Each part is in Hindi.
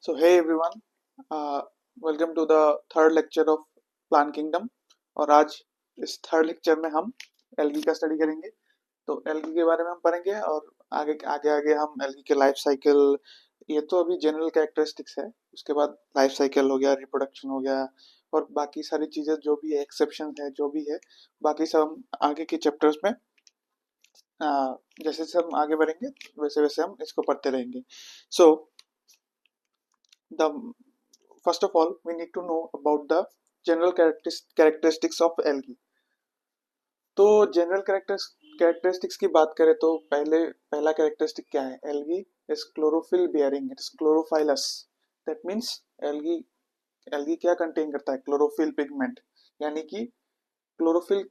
So hey everyone, welcome to the third lecture of plant kingdom. और आज इस थर्ड लेक्चर में हम एल्गी का स्टडी करेंगे। तो एल्गी के बारे में हम पढ़ेंगे और आगे आगे आगे हम एल्गी के लाइफ साइकिल, ये तो अभी जनरल कैरेक्टरिस्टिक्स है। उसके बाद लाइफ साइकिल हो गया, रिप्रोडक्शन हो गया और बाकी सारी चीज़ें जो भी है, एक्सेप्शन है जो भी है, बाकी सब हम आगे के चैप्टर्स में जैसे जैसे हम आगे बढ़ेंगे वैसे वैसे हम इसको पढ़ते रहेंगे। सो the first of all we need to know about the general characteristics of algae। तो जनरल कैरेक्टरिस्टिक्स की बात करें तो पहला कैरेक्टरिस्टिक क्या है? Algae is chlorophyll bearing, it is chlorophyllous. That means algae algae क्या कंटेन करता है? क्लोरोफिल पिगमेंट, यानी कि क्लोरोफिल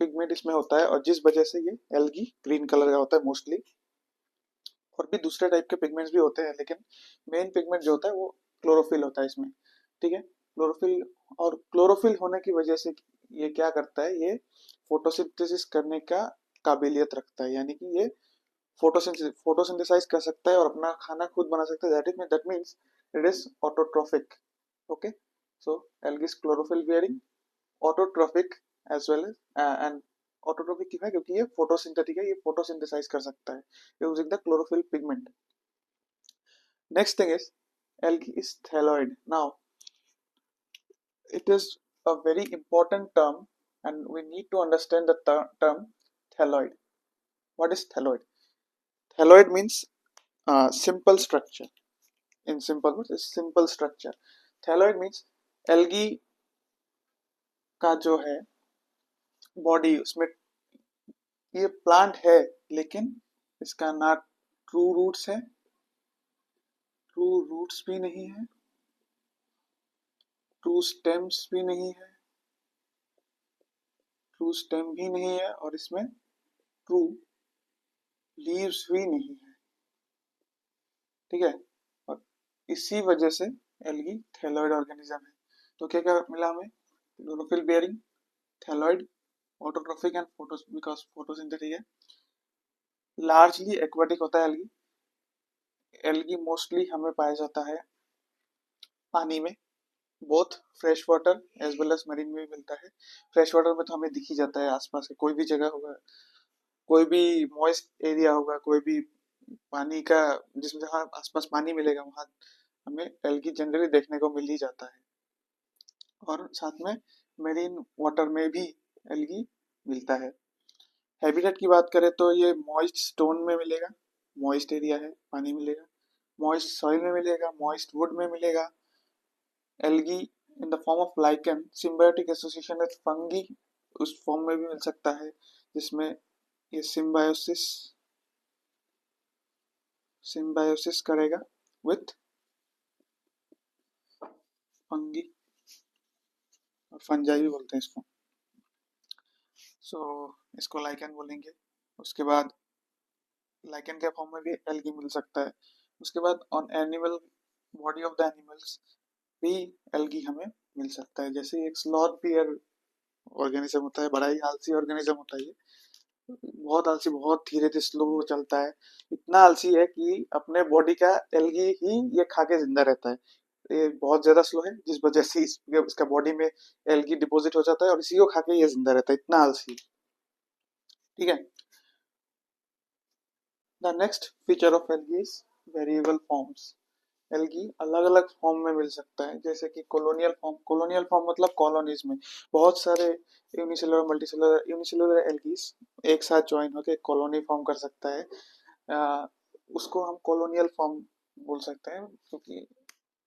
पिगमेंट इसमें होता है और जिस वजह से ये एल्गी ग्रीन कलर का होता है मोस्टली। और भी दूसरे टाइप के पिगमेंट्स भी होते हैं, लेकिन मेन पिगमेंट जो होता है वो क्लोरोफिल होता है इसमें। ठीक है, क्लोरोफिल। और क्लोरोफिल होने की वजह से ये क्या करता है? ये फोटोसिंथेसिस करने का काबिलियत रखता है, यानी कि ये फोटोसिंथेसाइज कर सकता है और अपना खाना खुद बना सकता है। That means it is autotrophic. Okay, so algae is chlorophyll bearing, autotrophic as well as and autotrophic क्यों है? क्योंकि ये फोटोसिंथेटिक है, ये फोटोसिंथेसाइज कर सकता है using the chlorophyll pigment. Next thing is algae is thalloid. Now it is a very important term and we need to understand the term thalloid. What is thalloid? Thalloid means simple structure. In simple words, it's simple structure. Thalloid means algae का जो है बॉडी, उसमें ये प्लांट है लेकिन इसका ना ट्रू रूट्स है, ट्रू रूट्स भी नहीं है, ट्रू स्टेम्स भी नहीं है, ट्रू स्टेम भी नहीं है और इसमें ट्रू लीव्स भी नहीं है। ठीक है, और इसी वजह से एल्गी थैलॉइड ऑर्गेनिज्म है। तो क्या क्या मिला हमें? Chlorophyll bearing, thalloid, autotrophic and photosynthetic है। लार्जली एक्वाटिक होता है एल्गी। एल्गी मोस्टली हमें पाया जाता है पानी में, both fresh water as well as marine में भी मिलता है। फ्रेश वाटर में तो हमें दिख ही जाता है, आसपास के कोई भी जगह होगा, कोई भी मॉइस्ट एरिया होगा, कोई भी पानी का जिसमें जहाँ आसपास पानी मिलेगा वहां हमें एल्गी जनरली देखने को मिल ही जाता है। और साथ में मेरीन वाटर में भी एल्गी मिलता है। हैबिटेट की बात करें तो ये मॉइस्ट स्टोन में मिलेगा, मॉइस्ट एरिया है, पानी मिलेगा। मॉइस्ट सॉइल में मिलेगा, मॉइस्ट वुड में मिलेगा। Algae in the form of lichen, symbiotic association with fungi, उस फॉर्म में भी मिल सकता है जिसमें ये सिम्बायोसिस करेगा विथ फंगी, फंजाई भी बोलते हैं इसको। इसको लाइकेन बोलेंगे। उसके बाद लाइकेन के फॉर्म में भी एल्गी मिल सकता है। उसके बाद on animal body of the animals भी एल्गी हमें मिल सकता है। जैसे एक स्लॉथ बियर ऑर्गेनिज्म होता है, बड़ा ही आलसी ऑर्गेनिज्म होता है ये, बहुत आलसी, बहुत धीरे धीरे स्लो चलता है। इतना आलसी है कि अपने बॉडी का एल्गी ही ये खा के जिंदा रहता है। ये बहुत ज्यादा स्लो है जिस वजह से इसका बॉडी में एल्गी डिपॉजिट हो जाता है और इसी को खा के ये जिंदा रहता है, इतना आलसी। ठीक है, the next feature of algae is variable forms. Algae अलग अलग फॉर्म में मिल सकता है, जैसे कि कॉलोनियल फॉर्म। कॉलोनियल फॉर्म मतलब कॉलोनीज में बहुत सारे यूनिसेलुलर यूनिसेलुलर एल्गीज एक साथ ज्वाइन होकर कॉलोनी फॉर्म कर सकता है। उसको हम कॉलोनियल फॉर्म बोल सकते हैं, क्योंकि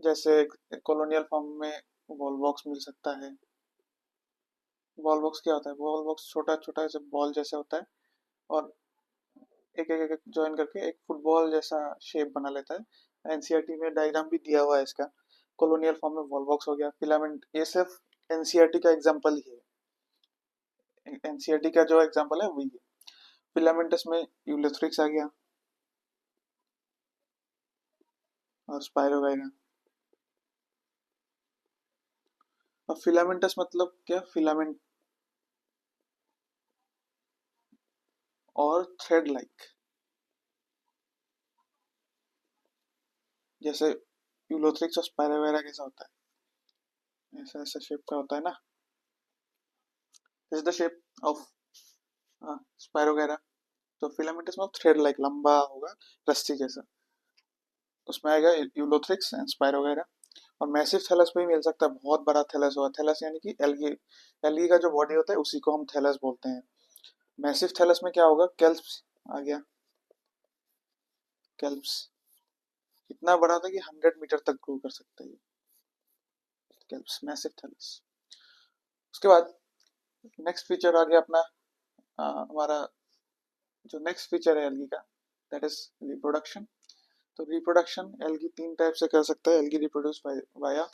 जैसे कॉलोनियल फॉर्म में वॉलवॉक्स मिल सकता है। वॉलवॉक्स क्या होता है? वॉलवॉक्स छोटा छोटा ऐसे बॉल जैसा होता है और एक एक एक ज्वाइन करके एक फुटबॉल जैसा शेप बना लेता है। एनसीईआरटी में डायग्राम भी दिया हुआ है इसका। कॉलोनियल फॉर्म में वॉलवॉक्स हो गया, फिलामेंट, ये सिर्फ एनसीईआरटी का एग्जांपल ही है। एनसीईआरटी का जो एग्जांपल है वही है। फिलामेंटस में यूलेथ्रिक्स आ गया और स्पाइरोगाइरा। और फिलामेंटस मतलब क्या? फिलामेंट और थ्रेड लाइक। जैसे यूलोथ्रिक्स और स्पाइरोगैरा कैसा होता है, ऐसा ऐसा शेप का होता है ना। This is the shape of spirogyra. तो फिलामेंटस में थ्रेड लाइक लंबा होगा, रस्सी जैसा, उसमें आएगा यूलोथ्रिक्स एंड स्पाइरोगैरा। और मैसिव थैलस में भी मिल सकता है, बहुत बड़ा थैलस होगा। थैलस यानी कि एल्गी, एल्गी का जो बॉडी होता है उसी को हम थैलस बोलते हैं। मैसिव थैलस में क्या होगा, केल्प्स आ गया। केल्प्स इतना बड़ा था कि 100 मीटर तक ग्रो कर सकता है। केल्प्स मैसिव थैलस। उसके बाद नेक्स्ट फीचर आ गया अपना, हमारा जो नेक्स्ट फीचर है एल्गी का, दैट इज रिप्रोडक्शन। तो रिप्रोडक्शन एल्गी तीन टाइप से कर सकता है। Algae reproduce via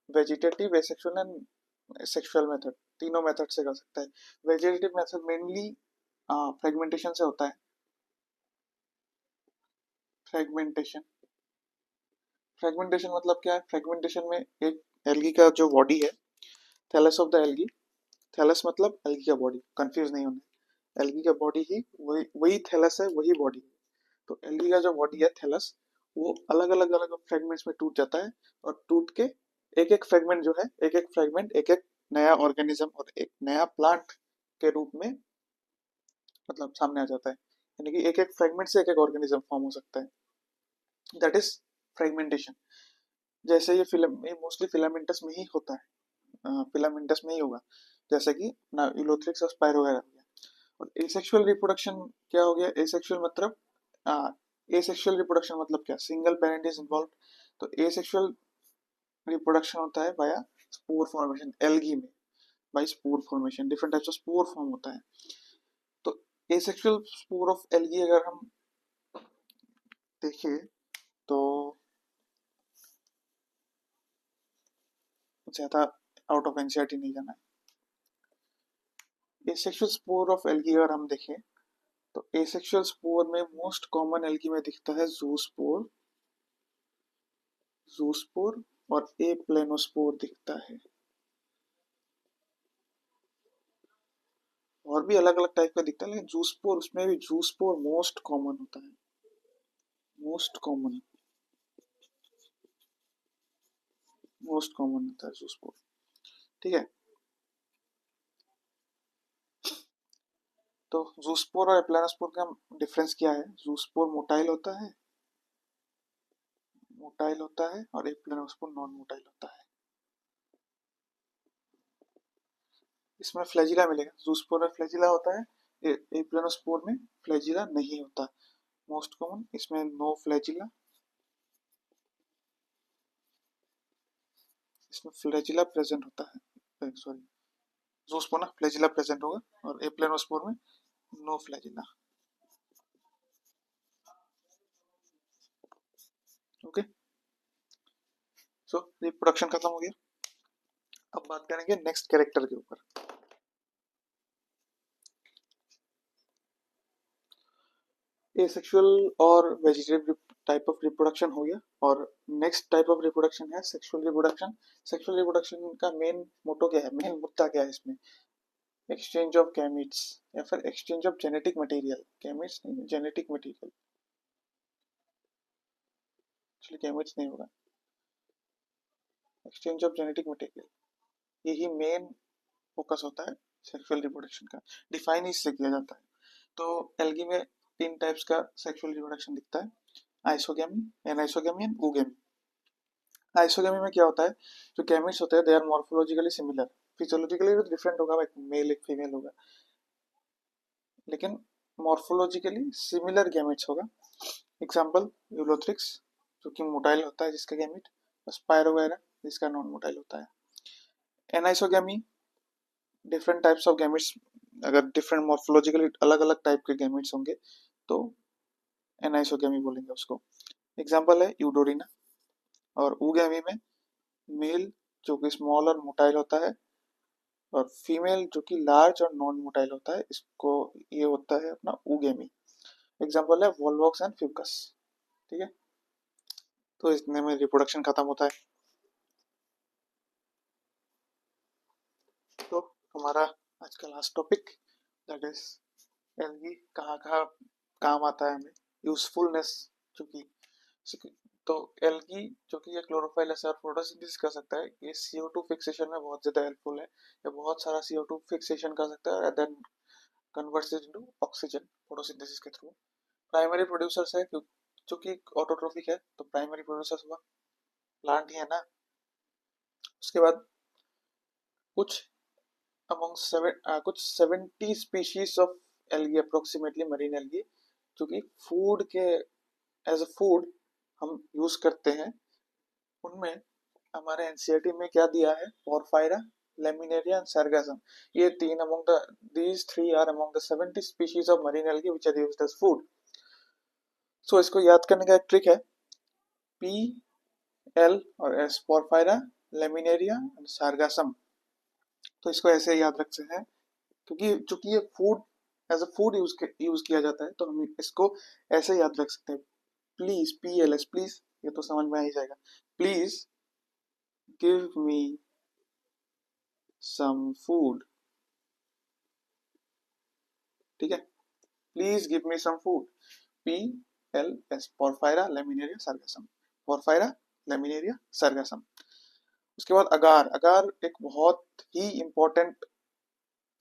vegetative, asexual and sexual method, तीनों मेथड से कर सकता है। वेजिटेटिव मेथड मेनली फ्रेगमेंटेशन से होता है। फ्रेगमेंटेशन, फ्रेगमेंटेशन मतलब क्या है, फ्रेगमेंटेशन में एक एल्गी का जो बॉडी है, thallus of the algae, thallus मतलब एल्गी का बॉडी, कंफ्यूज नहीं होना। एल्गी का बॉडी ही वही वही थैलस है, वही बॉडी है। तो एल्गी का जो बॉडी है थैलस, वो अलग अलग अलग फ्रेगमेंट्स में टूट जाता है, और टूट के एक एक फ्रेगमेंट जो है, एक एक फ्रेगमेंट एक एक नया ऑर्गेनिज्म और एक नया प्लांट के रूप में मतलब सामने आ जाता है। यानी कि एक एक फ्रेगमेंट से एक एक ऑर्गेनिज्म फॉर्म हो सकता है, दैट इज फ्रेगमेंटेशन। जैसे ये फिल्म, ये मोस्टली फिलामेंटस में ही होता है, फिलामेंटस में ही होगा, जैसे कि ना यूलोथ्रिक्स और स्पाइरोगैरा हो गया। और एसेक्सुअल रिप्रोडक्शन क्या हो गया, एसेक्सुअल मतलब एसेक्सुअल रिप्रोडक्शन मतलब क्या, सिंगल पेरेंट इज इन्वॉल्व। तो एसेक्सुअल रिप्रोडक्शन होता है बाया स्पोर फॉर्मेशन, एल्गी में by spore formation, different types of spore form होता है। तो एसेक्सुअल स्पोर ऑफ एल्गी अगर हम देखें तो ज्यादा आउट ऑफ एनसीईआरटी नहीं जाना है। एसेक्सुअल स्पोर ऑफ एल्गी अगर हम देखें तो एसेक्सुअल स्पोर में मोस्ट कॉमन एल्गी में दिखता है जूस्पोर, जूस्पोर और ए प्लेनोस्पोर दिखता है। और भी अलग अलग टाइप का दिखता है, लेकिन जूस्पोर, उसमें भी जूस्पोर मोस्ट कॉमन होता है, मोस्ट कॉमन, मोस्ट कॉमन होता है जूस्पोर। ठीक है, तो जूस्पोर और एप्लानोस्पोर का डिफरेंस क्या है, जूस्पोर मोटाइल होता है, मोटाइल होता है, और एप्लानोस्पोर नॉन मोटाइल होता है। इसमें फ्लैजिला मिलेगा, जूस्पोर में फ्लैजिला होता है, एप्लानोस्पोर में फ्लैजिला नहीं होता। मोस्ट कॉमन इसमें नो फ्लैजिला, इसमें फ्लैजिला प्रेजेंट होता है, सॉरी जूस्पोर ना फ्लैजिला प्रेजेंट होगा, और एप्लानोस्पोर में no flagella. Okay, so reproduction खत्म हो गया। अब बात करेंगे नेक्स्ट कैरेक्टर के ऊपर। एसेक्सुअल और वेजिटेटिव टाइप ऑफ रिप्रोडक्शन हो गया, और नेक्स्ट टाइप ऑफ रिप्रोडक्शन है सेक्सुअल रिप्रोडक्शन। सेक्सुअल रिप्रोडक्शन का मेन मोटो क्या है, मेन मुद्दा क्या है इसमें, एक्सचेंज ऑफ गैमीट्स या फिर exchange of genetic material, gametes नहीं, जेनेटिक मटेरियल, एक्चुअली गैमीट्स नहीं होगा, एक्सचेंज ऑफ जेनेटिक मटेरियल, यही मेन फोकस होता है सेक्सुअल रिप्रोडक्शन का, डिफाइन इससे किया जाता है। तो एल्गी में तीन टाइप्स का सेक्सुअल रिप्रोडक्शन दिखता है, isogamy, anisogamy and oogamy. Isogamy में क्या होता है, जो गैमेट्स होते हैं they are morphologically similar, physiologically तो डिफरेंट होगा, एक मेल एक फीमेल होगा, लेकिन मॉर्फोलॉजिकली सिमिलर गैमेट्स होगा। एग्जांपल यूलोथ्रिक्स जो कि मोटाइल होता है जिसका गैमेट, स्पाइरोगैरा जिसका नॉन मोटाइल होता है। Anisogamy different types of gametes, अगर डिफरेंट मॉर्फोलॉजिकली अलग अलग टाइप के गैमेट्स होंगे तो एनाइसोगैमी बोलेंगे उसको। एग्जांपल है यूडोरिना। और ooगैमी में मेल जो कि स्मॉल और मोटाइल होता है, और फीमेल जो कि लार्ज और नॉन मोटाइल होता है, इसको ये होता है अपना ooगैमी। एग्जांपल है वोल्वॉक्स एंड फिवकस। ठीक है, तो इतने में रिप्रोडक्शन खत्म होता है। तो हमारा आज का last topic, that is algae कहाँ कहाँ काम आता है हमें, यूजफुलनेस, जो कि तो एल्गी जो कि ये क्लोरोफाइल है और फोटोसिंथेसिस कर सकता है, ये CO2 फिक्सेशन में बहुत ज़्यादा हेल्पफुल है। ये बहुत सारा CO2 फिक्सेशन कर सकता है, then converts it into oxygen photosynthesis के थ्रू। प्राइमरी प्रोड्यूसर्स है जो कि ऑटोट्रोफिक है, तो प्राइमरी प्रोड्यूसर्स हुआ प्लांट ही है ना। उसके बाद कुछ कुछ 70 species of algae approximately marine algae जो कि फूड के एज अ फूड हम यूज करते हैं। उनमें हमारे एनसीईआरटी में क्या दिया है, पोरफायरा, लेमिनेरिया एंड सार्गासम। ये तीन among the these three are among the 70 species of marine algae which are used as food. So इसको याद करने का एक ट्रिक है, पी एल और S, porphyra, laminaria and sargassum. तो इसको ऐसे याद रख सकते हैं क्योंकि चूंकि ये food as a food use किया जाता है, तो हम इसको ऐसे याद रख सकते हैं। प्लीज, PLS, प्लीज, ये तो समझ में आ ही जाएगा। Please give me some food. ठीक है, please give me some food. PLS, porphyra, laminaria, sargassum. Porphyra, laminaria, sargassum. उसके बाद अगार। अगार एक बहुत ही इंपॉर्टेंट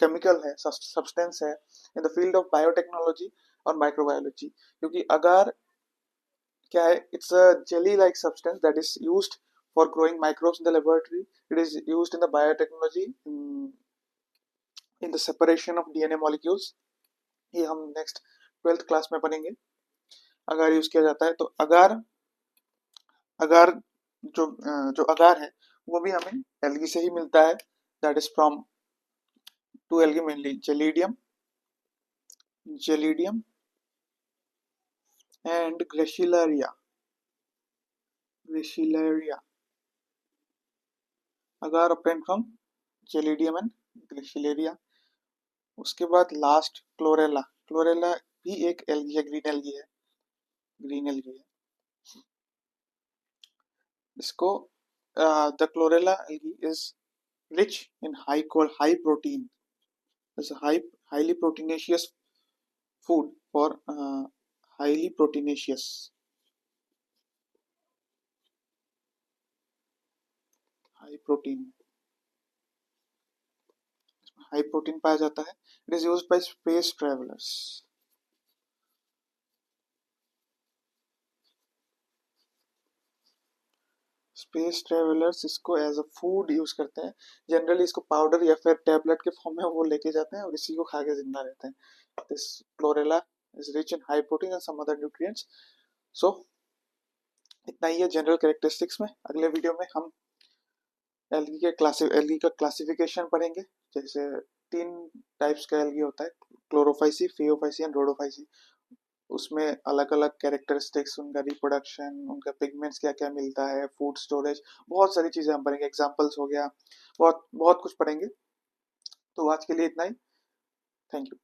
केमिकल है, सब्सटेंस है in the field of biotechnology और माइक्रोबायोलॉजी। क्योंकि अगार क्या है, it's a jelly like substance that is used for growing microbes in the laboratory. It is used in the biotechnology in the separation of DNA molecules. ये हम नेक्स्ट 12th क्लास में पढ़ेंगे। अगार यूज किया जाता है, तो अगार अगार जो अगार है वो भी हमें एल्गी से ही मिलता है। That is from two algae mainly, gelidium and gracilaria. Agar obtained from gelidium and gracilaria. उसके बाद लास्ट क्लोरेला। क्लोरेला भी एक एल्गी है, ग्रीन एल्गी है। इसको the chlorella algae is rich in high protein. It's a highly proteinaceous food for highly proteinaceous high protein high protein पाया जाता है। It is used by space travelers. Space travellers इसको एज अ फूड यूज करते हैं। जनरली इसको पाउडर या फिर टैबलेट के फॉर्म में वो लेके जाते हैं और इसी को खा के जिंदा रहते हैं। This chlorella is rich in high protein and some other nutrients. So इतना ही है जनरल कैरेक्टरिस्टिक्स में। अगले वीडियो में हम एल्गी का क्लासिफिकेशन पढ़ेंगे। जैसे 3 टाइप्स का एल्गी होता है, क्लोरोफाइसी, फियोफाइसी एंड रोडोफाइसी। उसमें अलग अलग कैरेक्टरिस्टिक्स, उनका रिप्रोडक्शन, उनका पिगमेंट्स क्या क्या मिलता है, फूड स्टोरेज, बहुत सारी चीजें हम पढ़ेंगे। एग्जांपल्स हो गया, बहुत बहुत कुछ पढ़ेंगे। तो आज के लिए इतना ही। Thank you.